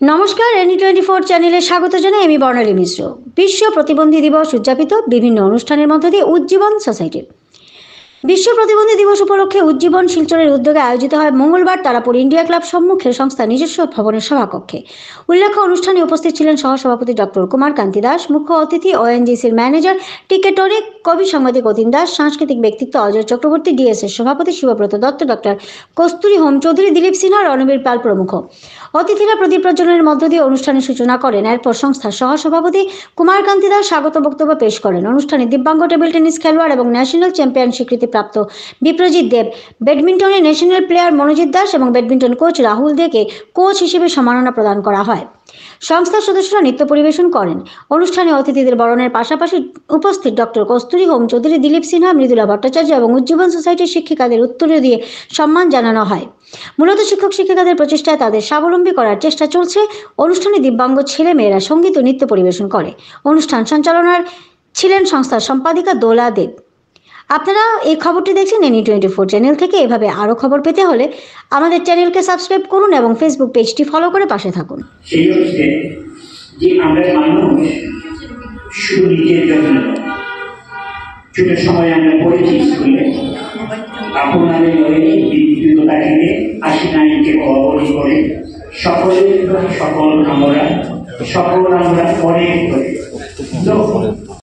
নমস্কার, NE24 চ্যানেলে স্বাগত জানাই আমি বর্ণালী মিশ্র। বিশ্ব প্রতিবন্ধী দিবস উদযাপিত বিভিন্ন অনুষ্ঠানের মধ্য দিয়ে উজ্জীবন সোসাইটি। বিশ্ব প্রতিবন্ধী দিবস উপলক্ষে উজ্জীবন শিলচরের উদ্যোগে আয়োজিত হয় মঙ্গলবার তারাপুর ইন্ডিয়া ক্লাব সম্মুখে সংস্থার নিজস্ব ভবনের সভাকক্ষে। উল্লেখ্য, অনুষ্ঠানে উপস্থিত ছিলেন সহসভাপতি ডক্টর কুমার কান্তি দাস, মুখ্য অতিথি ONGCর ম্যানেজার টিকেটরিক, কবি সাংবাদিক অতীন দাস, সাংস্কৃতিক ব্যক্তিত্ব অজয় চক্রবর্তী, DSএর সভাপতি শিবব্রত দত্ত, ডক্টর কস্তুরী হোম চৌধুরী, দিলীপ সিনহা, রণবীর পাল প্রমুখ। অতিথিরা প্রদীপ প্রজ্বলনের মধ্য দিয়ে অনুষ্ঠানের সূচনা করেন। এরপর সংস্থার সহসভাপতি কুমার কান্তি দাস স্বাগত বক্তব্য পেশ করেন। অনুষ্ঠানে দিব্যাঙ্গ টেবিল টেনিস খেলোয়াড় এবং ন্যাশনাল চ্যাম্পিয়ন স্বীকৃতিপ্রাপ্ত বিপ্রজিৎ দেব, ব্যাডমিন্টনে ন্যাশনাল প্লেয়ার মনোজিৎ দাস এবং ব্যাডমিন্টন কোচ রাহুল দেকে কোচ হিসেবে সম্মাননা প্রদান করা হয়। সংস্থার সদস্যরা নৃত্য পরিবেশন করেন। অনুষ্ঠানে অতিথিদের বরণের পাশাপাশি উপস্থিত ডক্টর কস্তুরী হোম চৌধুরী, দিলীপ সিনহা, মৃদুলা ভট্টাচার্য এবং উজ্জীবন সোসাইটির শিক্ষিকাদের উত্তরীয় দিয়ে সম্মান জানানো হয়। মূলত শিক্ষক শিক্ষিকাদের প্রচেষ্টায় তাদের স্বাবলম্বী করার চেষ্টা চলছে। অনুষ্ঠানে দিব্যাঙ্গ ছেলে মেয়েরা সঙ্গীত ও নৃত্য পরিবেশন করে। অনুষ্ঠান সঞ্চালনার ছিলেন সংস্থার সম্পাদিকা দোলা দেব। আপনারা এই খবরটি দেখছেন NE24 চ্যানেল থেকে। এভাবে আরো খবর পেতে হলে আমাদের চ্যানেলকে সাবস্ক্রাইব করুন এবং ফেসবুক পেজটি ফলো করে পাশে থাকুন। সেই হচ্ছে যে আমরা মানুষ শুধু নিজের জন্য ছোট সময় আমরা পড়েছি স্কুলে, আপনাদের বিদ্যুৎতা থেকে 89কে অবধি করে সকলের সকল আমরা পরে করে